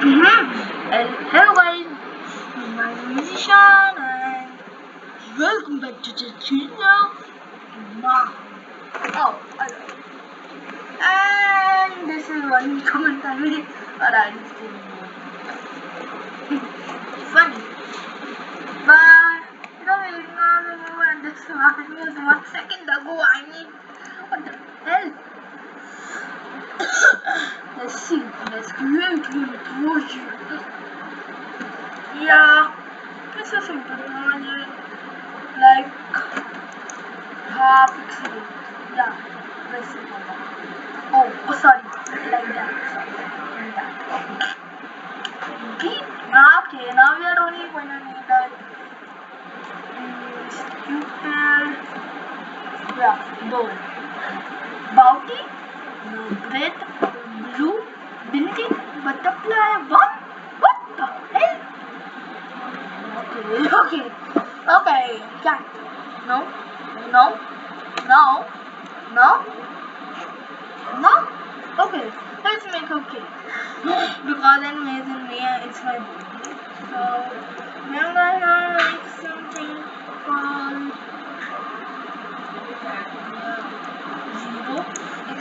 And hello guys, my name is Ishan and welcome back to the channel. Now, hello. And this is one commentary. Alright, it's funny, but you know, and this one was 1 second ago. I mean, what the hell? Let's see. Let's create one project. Yeah, it's a simple one, like half pixel. Yeah, very simple. Oh, sorry, like that. Like that. Okay, now we are only going to need like stupid, yeah, bowl. Bounty, no bread, blue, building, butterfly, what the hell? Okay, cat. No, no, no, no, no. Okay, let's make okay. Because anyways in May it's my birthday. So we're gonna make something called zero.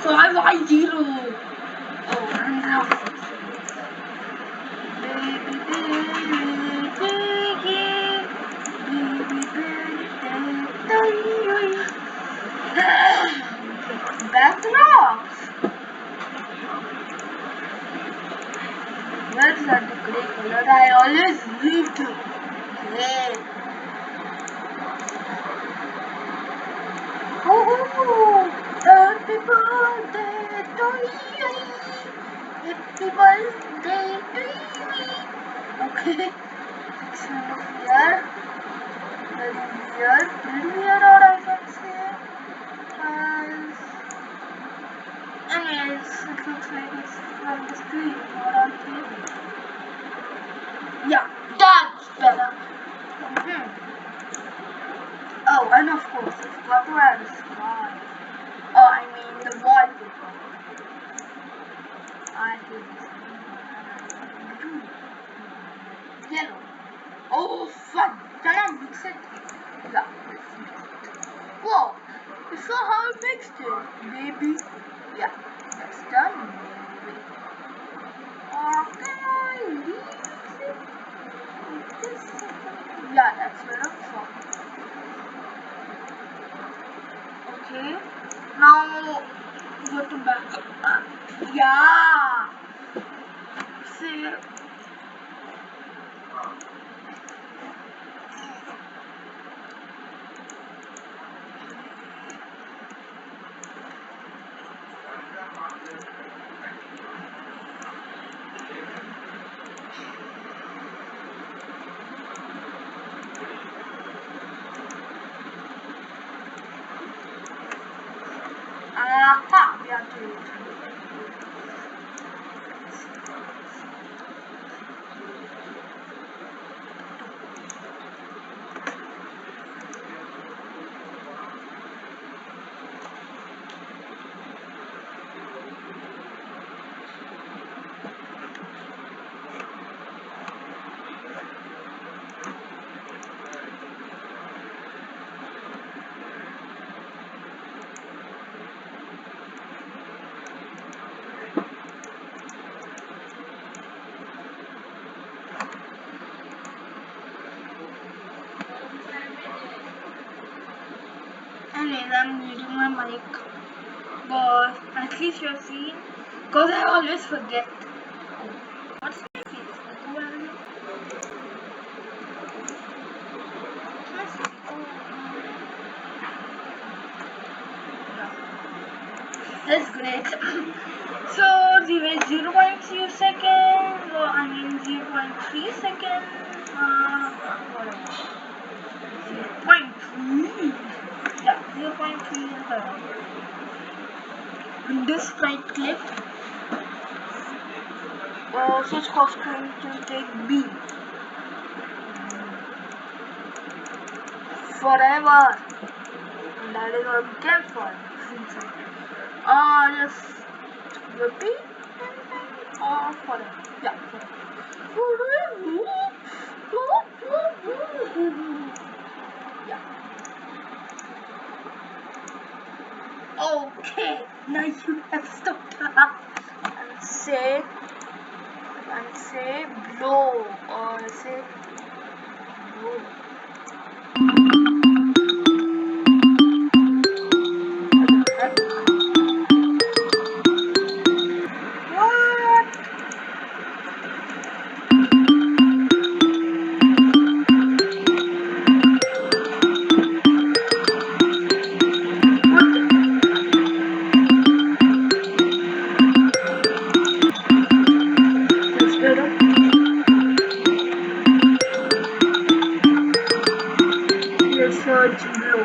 So I why zero? Oh, and now backdrops. Where's that gray color? I always leave to gray. Oh, happy birthday to you. Happy birthday to you. Okay, it's here. Very weird, or I can say. Anyways, it looks like it's from the screen, not on TV. Yeah, that's better. Oh, and of course, it's got to add a sky. Oh, I mean the wallpaper. I hate this. Yellow. Oh, fun. Can I mix it? Yeah, let's mix it. Whoa, you saw how I mixed it, baby. Yeah, that's done, baby. Can I mix it with this? Yeah, that's better. Okay, now go to back. Yeah. See. Aha, we have to. Anyways, I'm using my mic, but at least you're seeing, because I always forget. What's my face? That's great. So the way 0.2 seconds, or I mean 0.3 seconds, whatever. 0.3. Yeah, 0.3 is better. And this right click, switch cost screen to take B. Forever. And that is what we came for. Just repeat anything or forever. Yeah, forever. Yeah. Okay, now you have stopped and say blow or say blow. What? That's better. Let's search blow.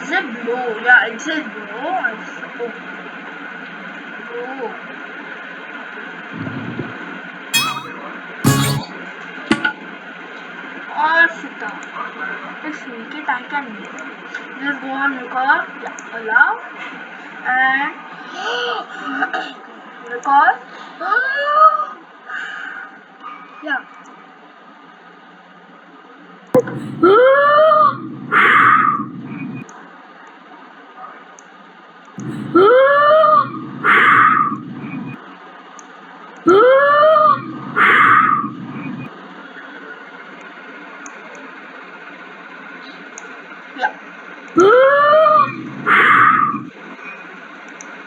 Is it blow? Yeah, it says blow. I suppose. Blow. Or sit up. Let's make it. I can make it. Just go on record. Yeah, allow. And record. Yeah. Yeah.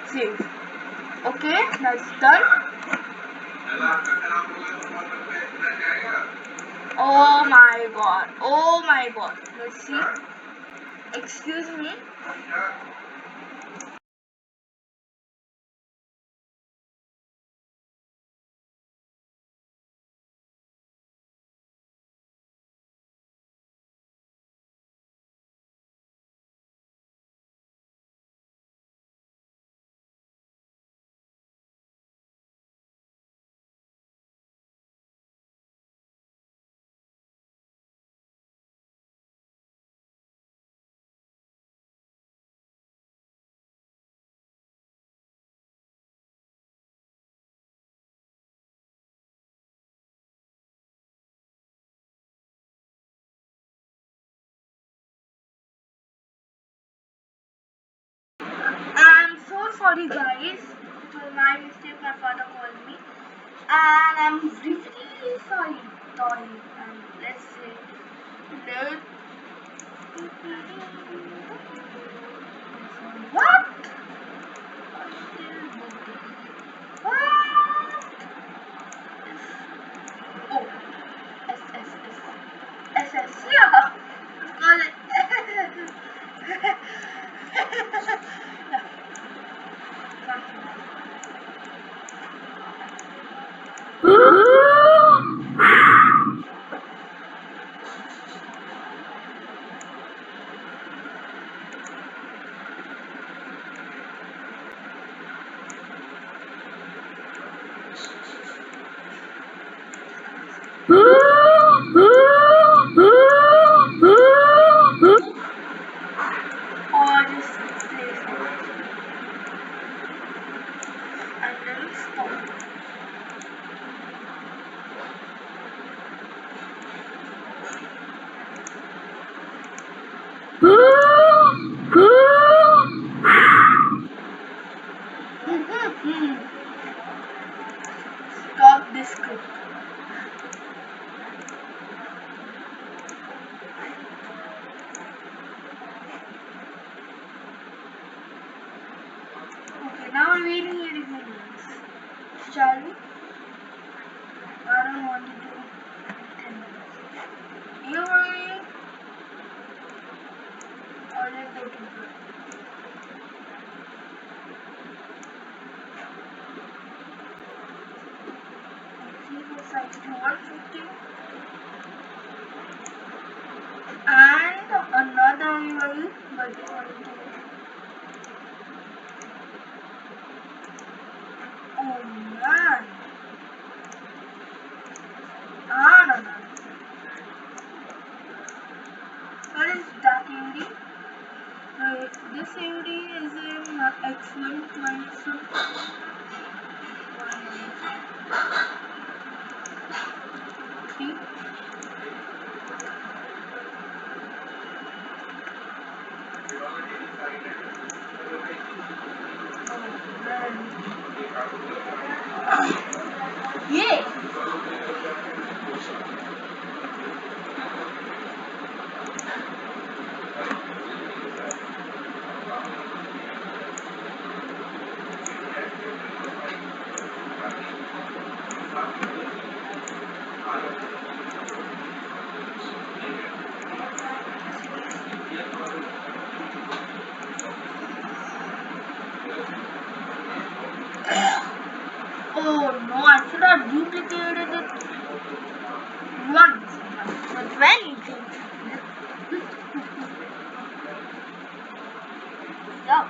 Save. Okay, that's done. Oh my god. Oh my god. Let's see. Excuse me. I'm so sorry guys. It was my mistake. My father called me. And I'm really sorry. Sorry. And let's say let what? What? Oh, S S S S S. Yeah. Got it. Or just place it and then stop. Stop this script. Okay, now I'm waiting here in the minutes. Shall we? I don't want to do 10 minutes. You worry or let's go to bed. See what's up to 150 and another URL but oh man. No, no. What is that URL? This URL is in excellent minus Oh no, I should have duplicated it once. But when you change yeah.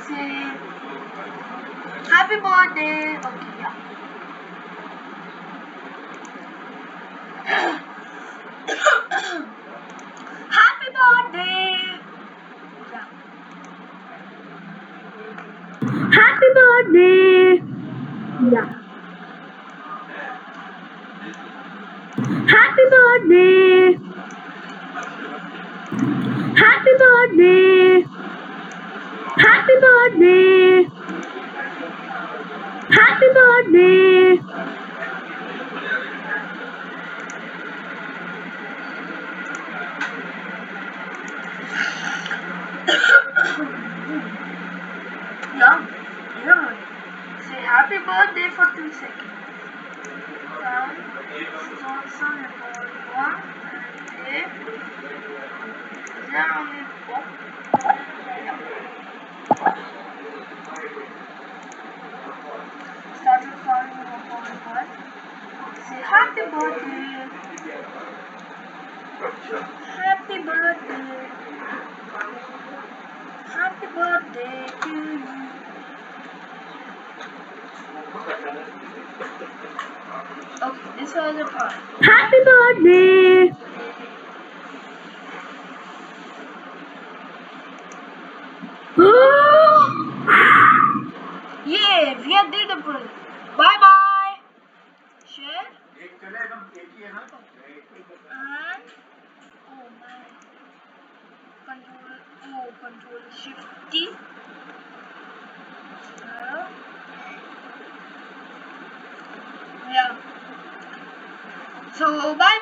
Say happy birthday. Okay, yeah. Happy birthday. Yeah. Happy birthday. Yeah. Happy birthday. Happy birthday. Happy birthday. Happy birthday. Yeah. Yeah. Say happy birthday for 2 seconds. Johnson recording one and is there only four? Yeah. Start recording one. Say happy birthday. Happy birthday. Happy birthday to you. Okay, this was the part. Happy birthday. Yeah, we are did the project. Bye bye. Share. And oh my control shift T. Yeah. So bye.